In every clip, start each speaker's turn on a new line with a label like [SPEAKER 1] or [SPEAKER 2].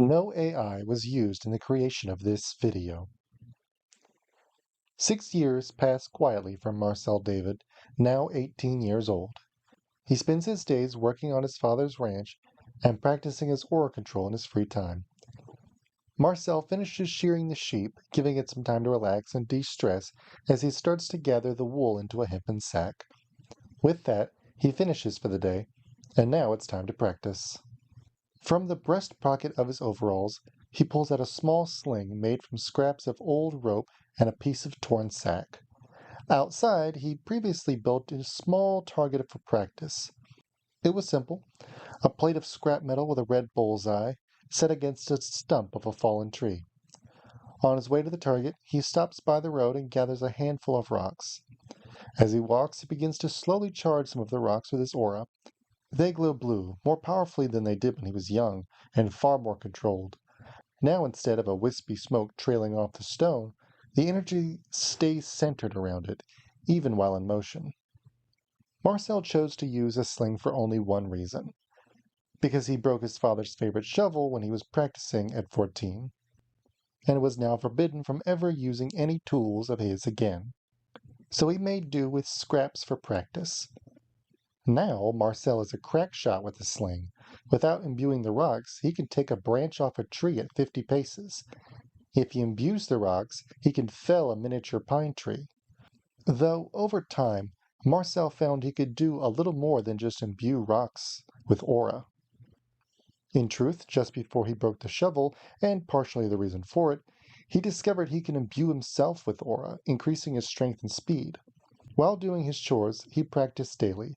[SPEAKER 1] No AI was used in the creation of this video. 6 years pass quietly for Marcel David, now 18 years old. He spends his days working on his father's ranch and practicing his aura control in his free time. Marcel finishes shearing the sheep, giving it some time to relax and de-stress as he starts to gather the wool into a hempen sack. With that, he finishes for the day, and now it's time to practice. From the breast pocket of his overalls, he pulls out a small sling made from scraps of old rope and a piece of torn sack. Outside, he previously built a small target for practice. It was simple, a plate of scrap metal with a red bullseye set against a stump of a fallen tree. On his way to the target, he stops by the road and gathers a handful of rocks. As he walks, he begins to slowly charge some of the rocks with his aura. They glow blue, more powerfully than they did when he was young, and far more controlled. Now, instead of a wispy smoke trailing off the stone, the energy stays centered around it, even while in motion. Marcel chose to use a sling for only one reason: because he broke his father's favorite shovel when he was practicing at 14, and was now forbidden from ever using any tools of his again. So he made do with scraps for practice. Now, Marcel is a crack shot with a sling. Without imbuing the rocks, he can take a branch off a tree at 50 paces. If he imbues the rocks, he can fell a miniature pine tree. Though, over time, Marcel found he could do a little more than just imbue rocks with aura. In truth, just before he broke the shovel, and partially the reason for it, he discovered he can imbue himself with aura, increasing his strength and speed. While doing his chores, he practiced daily,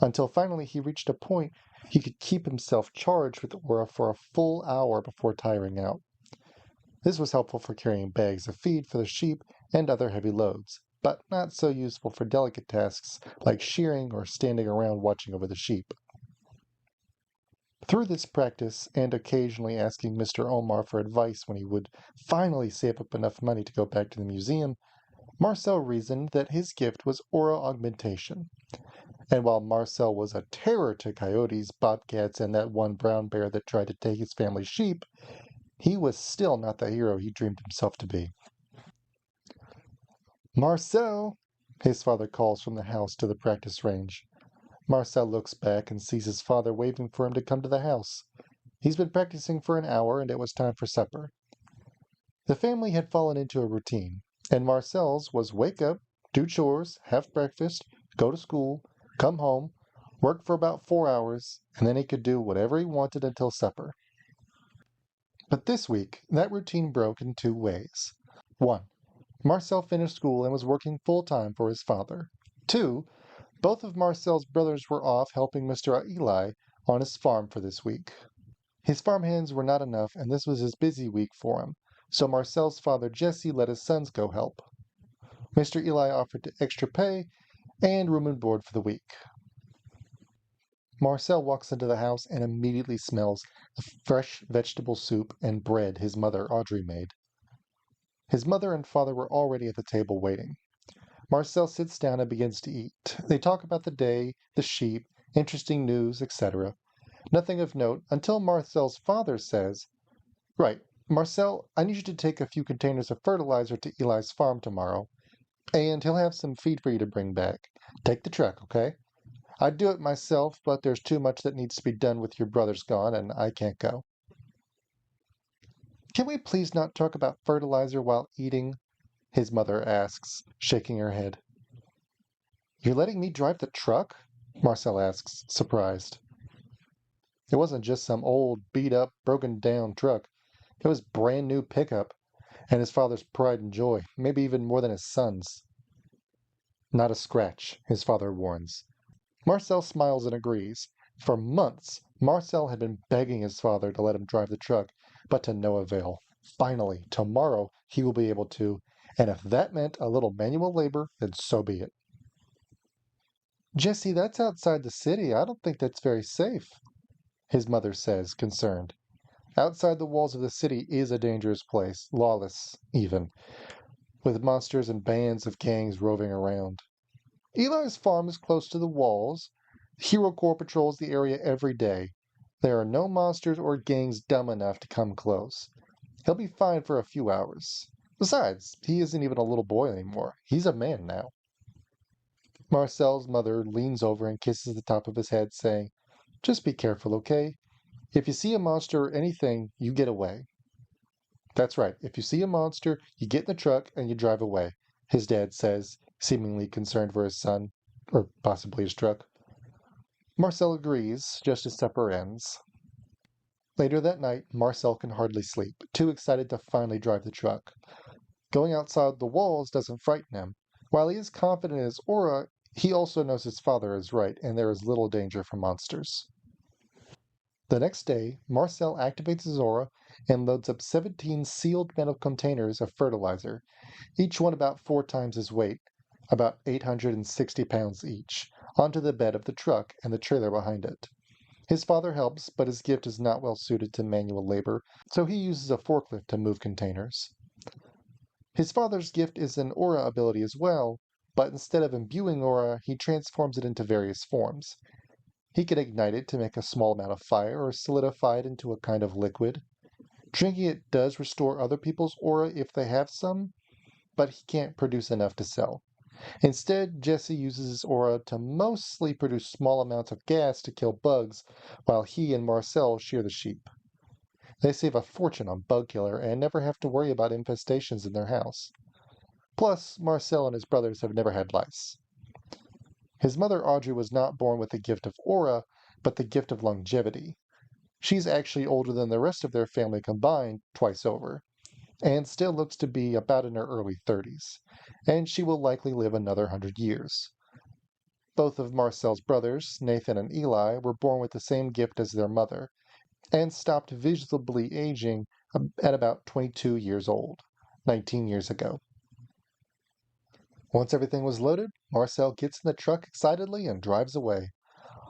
[SPEAKER 1] until finally he reached a point he could keep himself charged with aura for a full hour before tiring out. This was helpful for carrying bags of feed for the sheep and other heavy loads, but not so useful for delicate tasks like shearing or standing around watching over the sheep. Through this practice, and occasionally asking Mr. Omar for advice when he would finally save up enough money to go back to the museum, Marcel reasoned that his gift was aura augmentation. And while Marcel was a terror to coyotes, bobcats, and that one brown bear that tried to take his family's sheep, he was still not the hero he dreamed himself to be. "Marcel!" his father calls from the house to the practice range. Marcel looks back and sees his father waving for him to come to the house. He's been practicing for an hour, and it was time for supper. The family had fallen into a routine, and Marcel's was wake up, do chores, have breakfast, go to school, come home, work for about 4 hours, and then he could do whatever he wanted until supper. But this week, that routine broke in two ways. 1. Marcel finished school and was working full-time for his father. 2. Both of Marcel's brothers were off helping Mr. Eli on his farm for this week. His farm hands were not enough, and this was his busy week for him, so Marcel's father Jesse let his sons go help. Mr. Eli offered extra pay and room and board for the week. Marcel walks into the house and immediately smells the fresh vegetable soup and bread his mother Audrey made. His mother and father were already at the table waiting. Marcel sits down and begins to eat. They talk about the day, the sheep, interesting news, etc. Nothing of note until Marcel's father says, "Right, Marcel, I need you to take a few containers of fertilizer to Eli's farm tomorrow, and he'll have some feed for you to bring back. Take the truck, okay? I'd do it myself, but there's too much that needs to be done with your brothers gone, and I can't go." "Can we please not talk about fertilizer while eating?" his mother asks, shaking her head. "You're letting me drive the truck?" Marcel asks, surprised. It wasn't just some old, beat-up, broken-down truck. It was brand new pickup, and his father's pride and joy, maybe even more than his son's. "Not a scratch," his father warns. Marcel smiles and agrees. For months, Marcel had been begging his father to let him drive the truck, but to no avail. Finally, tomorrow, he will be able to, and if that meant a little manual labor, then so be it. "Jesse, that's outside the city. I don't think that's very safe," his mother says, concerned. Outside the walls of the city is a dangerous place, lawless, even, with monsters and bands of gangs roving around. Eli's farm is close to the walls. Hero Corps patrols the area every day. There are no monsters or gangs dumb enough to come close. He'll be fine for a few hours. Besides, he isn't even a little boy anymore. He's a man now. Marcel's mother leans over and kisses the top of his head, saying, "Just be careful, okay? If you see a monster or anything, you get away." "That's right. If you see a monster, you get in the truck and you drive away," his dad says, seemingly concerned for his son, or possibly his truck. Marcel agrees, just as supper ends. Later that night, Marcel can hardly sleep, too excited to finally drive the truck. Going outside the walls doesn't frighten him. While he is confident in his aura, he also knows his father is right, and there is little danger from monsters. The next day, Marcel activates his aura and loads up 17 sealed metal containers of fertilizer, each one about 4 times his weight, about 860 pounds each, onto the bed of the truck and the trailer behind it. His father helps, but his gift is not well suited to manual labor, so he uses a forklift to move containers. His father's gift is an aura ability as well, but instead of imbuing aura, he transforms it into various forms. He can ignite it to make a small amount of fire or solidify it into a kind of liquid. Drinking it does restore other people's aura if they have some, but he can't produce enough to sell. Instead, Jesse uses his aura to mostly produce small amounts of gas to kill bugs, while he and Marcel shear the sheep. They save a fortune on bug killer and never have to worry about infestations in their house. Plus, Marcel and his brothers have never had lice. His mother Audrey was not born with the gift of aura, but the gift of longevity. She's actually older than the rest of their family combined, twice over, and still looks to be about in her early 30s, and she will likely live another 100 years. Both of Marcel's brothers, Nathan and Eli, were born with the same gift as their mother, and stopped visibly aging at about 22 years old, 19 years ago. Once everything was loaded, Marcel gets in the truck excitedly and drives away.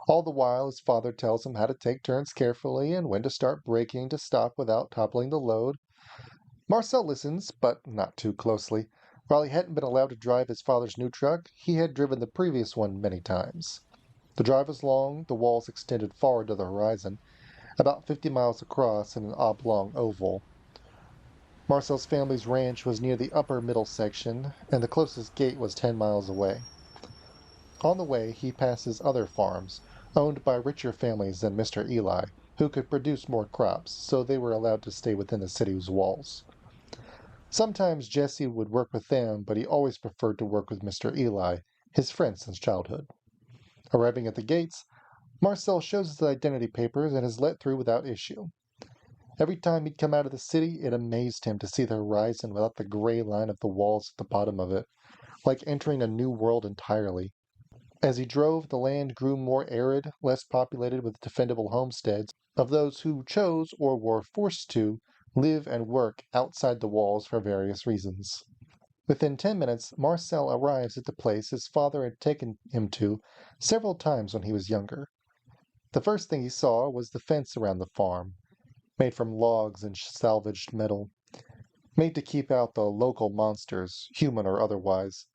[SPEAKER 1] All the while, his father tells him how to take turns carefully and when to start braking to stop without toppling the load. Marcel listens, but not too closely. While he hadn't been allowed to drive his father's new truck, he had driven the previous one many times. The drive was long, the walls extended far to the horizon, about 50 miles across in an oblong oval. Marcel's family's ranch was near the upper middle section, and the closest gate was 10 miles away. On the way, he passes other farms, owned by richer families than Mr. Eli, who could produce more crops, so they were allowed to stay within the city's walls. Sometimes Jesse would work with them, but he always preferred to work with Mr. Eli, his friend since childhood. Arriving at the gates, Marcel shows his identity papers and is let through without issue. Every time he'd come out of the city, it amazed him to see the horizon without the gray line of the walls at the bottom of it, like entering a new world entirely. As he drove, the land grew more arid, less populated with defendable homesteads of those who chose or were forced to live and work outside the walls for various reasons. Within 10 minutes, Marcel arrives at the place his father had taken him to several times when he was younger. The first thing he saw was the fence around the farm, made from logs and salvaged metal, made to keep out the local monsters, human or otherwise.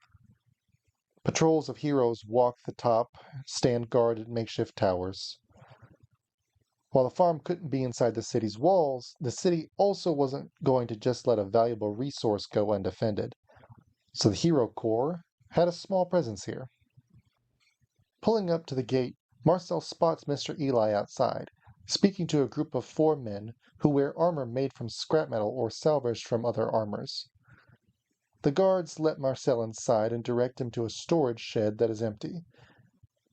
[SPEAKER 1] Patrols of heroes walk the top, stand guard at makeshift towers. While the farm couldn't be inside the city's walls, the city also wasn't going to just let a valuable resource go undefended. So the Hero Corps had a small presence here. Pulling up to the gate, Marcel spots Mr. Eli outside, speaking to a group of 4 men who wear armor made from scrap metal or salvaged from other armors. The guards let Marcel inside and direct him to a storage shed that is empty.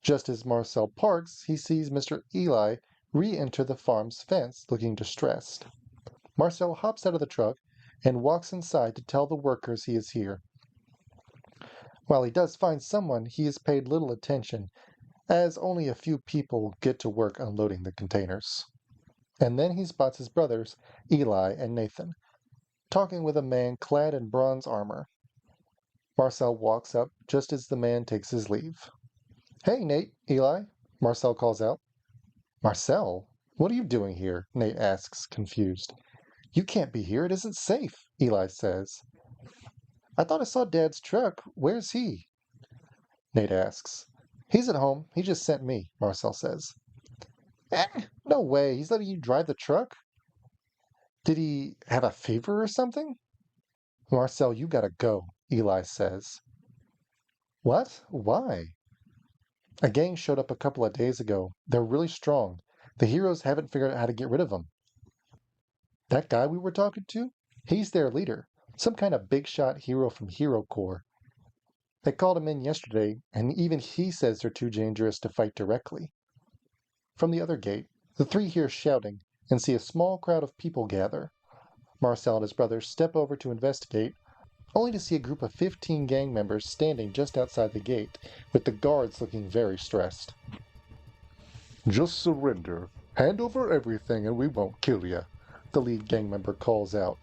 [SPEAKER 1] Just as Marcel parks, he sees Mr. Eli re-enter the farm's fence, looking distressed. Marcel hops out of the truck and walks inside to tell the workers he is here. While he does find someone, he is paid little attention, as only a few people get to work unloading the containers. And then he spots his brothers, Eli and Nathan, talking with a man clad in bronze armor. Marcel walks up just as the man takes his leave. "Hey, Nate, Eli," Marcel calls out. "Marcel, what are you doing here?" Nate asks, confused. "You can't be here. It isn't safe," Eli says. "I thought I saw Dad's truck. Where's he?" Nate asks. "He's at home. He just sent me," Marcel says. No way, he's letting you drive the truck? Did he have a fever or something? Marcel, you gotta go, Eli says. What? Why? A gang showed up a couple of days ago. They're really strong. The heroes haven't figured out how to get rid of them. That guy we were talking to? He's their leader. Some kind of big shot hero from Hero Corps. They called him in yesterday, and even he says they're too dangerous to fight directly. From the other gate, the three hear shouting and see a small crowd of people gather. Marcel and his brothers step over to investigate, only to see a group of 15 gang members standing just outside the gate, with the guards looking very stressed. Just surrender. Hand over everything and we won't kill you, the lead gang member calls out.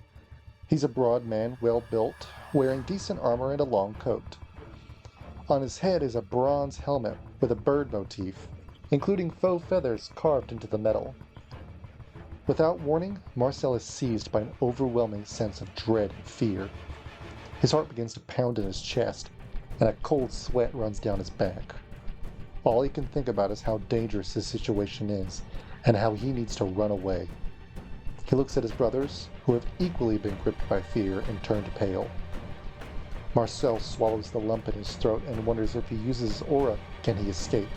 [SPEAKER 1] He's a broad man, well built, wearing decent armor and a long coat. On his head is a bronze helmet with a bird motif, including faux feathers carved into the metal. Without warning, Marcel is seized by an overwhelming sense of dread and fear. His heart begins to pound in his chest, and a cold sweat runs down his back. All he can think about is how dangerous this situation is, and how he needs to run away. He looks at his brothers, who have equally been gripped by fear and turned pale. Marcel swallows the lump in his throat and wonders if he uses his aura, can he escape?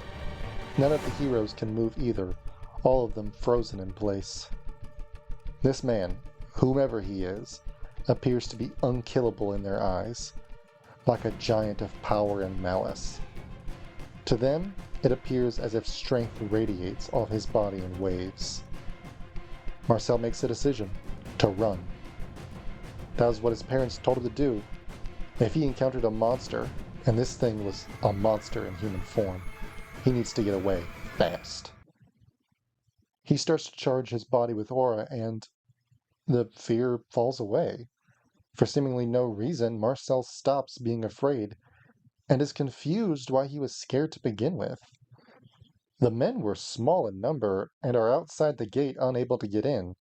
[SPEAKER 1] None of the heroes can move either, all of them frozen in place. This man, whomever he is, appears to be unkillable in their eyes, like a giant of power and malice. To them, it appears as if strength radiates off his body in waves. Marcel makes a decision to run. That was what his parents told him to do. If he encountered a monster, and this thing was a monster in human form, he needs to get away fast. He starts to charge his body with aura, and the fear falls away. For seemingly no reason, Marcel stops being afraid and is confused why he was scared to begin with. The men were small in number and are outside the gate unable to get in.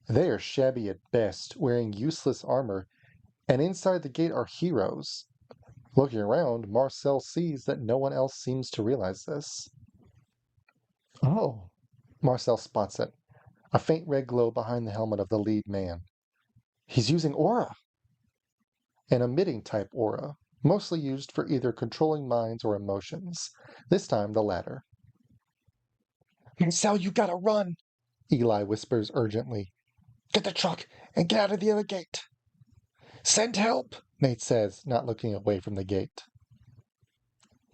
[SPEAKER 1] They are shabby at best, wearing useless armor, and inside the gate are heroes. Looking around, Marcel sees that no one else seems to realize this. Oh, Marcel spots it, a faint red glow behind the helmet of the lead man. He's using aura! An emitting type aura, mostly used for either controlling minds or emotions, this time the latter. Marcel, you gotta run, Eli whispers urgently. Get the truck and get out of the other gate. Send help, Nate says, not looking away from the gate.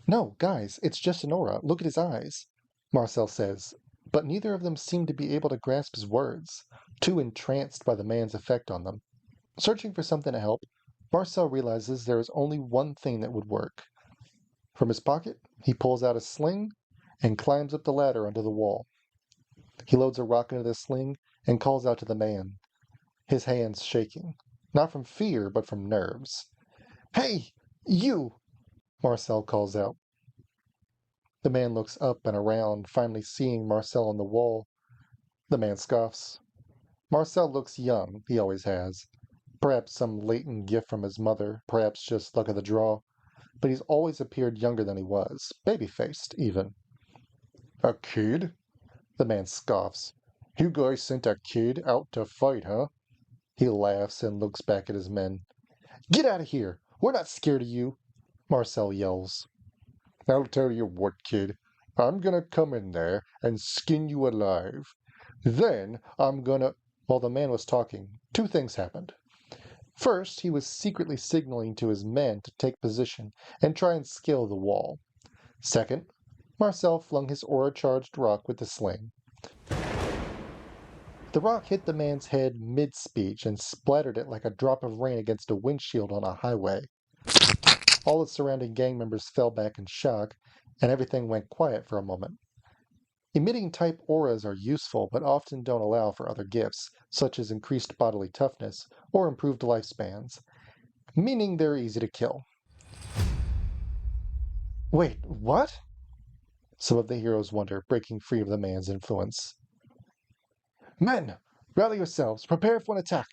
[SPEAKER 1] No, guys, it's just an aura. Look at his eyes, Marcel says, but neither of them seem to be able to grasp his words, too entranced by the man's effect on them. Searching for something to help, Marcel realizes there is only one thing that would work. From his pocket, he pulls out a sling and climbs up the ladder onto the wall. He loads a rock into the sling and calls out to the man, his hands shaking, not from fear, but from nerves. Hey, you! Marcel calls out. The man looks up and around, finally seeing Marcel on the wall. The man scoffs. Marcel looks young, he always has. Perhaps some latent gift from his mother, perhaps just luck of the draw, but he's always appeared younger than he was, baby-faced, even. A kid? The man scoffs. You guys sent a kid out to fight, huh? He laughs and looks back at his men. Get out of here! We're not scared of you! Marcel yells. I'll tell you what, kid. I'm gonna come in there and skin you alive. Then I'm gonna... While the man was talking, two things happened. First, he was secretly signaling to his men to take position and try and scale the wall. Second, Marcel flung his aura-charged rock with the sling. The rock hit the man's head mid-speech and splattered it like a drop of rain against a windshield on a highway. All the surrounding gang members fell back in shock, and everything went quiet for a moment. Emitting type auras are useful, but often don't allow for other gifts, such as increased bodily toughness or improved lifespans, meaning they're easy to kill. Wait, what? Some of the heroes wonder, breaking free of the man's influence. Men, rally yourselves, prepare for an attack!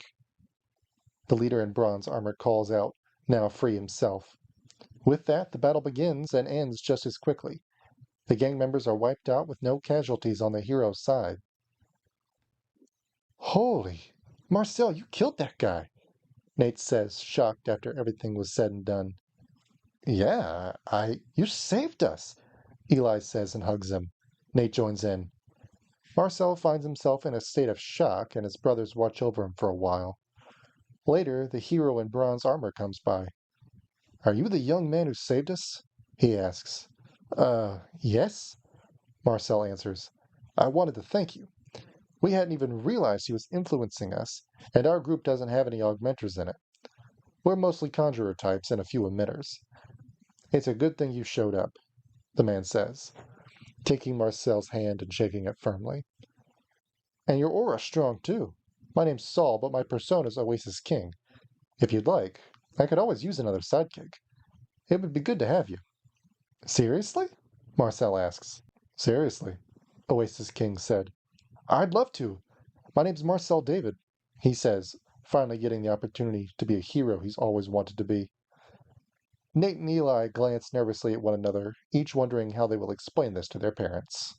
[SPEAKER 1] The leader in bronze armor calls out, now free himself. With that, the battle begins and ends just as quickly. The gang members are wiped out with no casualties on the hero's side. Holy, Marcel, you killed that guy, Nate says, shocked after everything was said and done. Yeah, you saved us, Eli says and hugs him. Nate joins in. Marcel finds himself in a state of shock, and his brothers watch over him for a while. Later, the hero in bronze armor comes by. Are you the young man who saved us? He asks. Yes, Marcel answers. I wanted to thank you. We hadn't even realized he was influencing us, and our group doesn't have any augmenters in it. We're mostly conjurer types and a few emitters. It's a good thing you showed up, the man says, taking Marcel's hand and shaking it firmly. And your aura's strong too. My name's Saul, but my persona's Oasis King. If you'd like, I could always use another sidekick. It would be good to have you. Seriously? Marcel asks. Seriously, Oasis King said. I'd love to. My name's Marcel David, he says, finally getting the opportunity to be a hero he's always wanted to be. Nate and Eli glance nervously at one another, each wondering how they will explain this to their parents.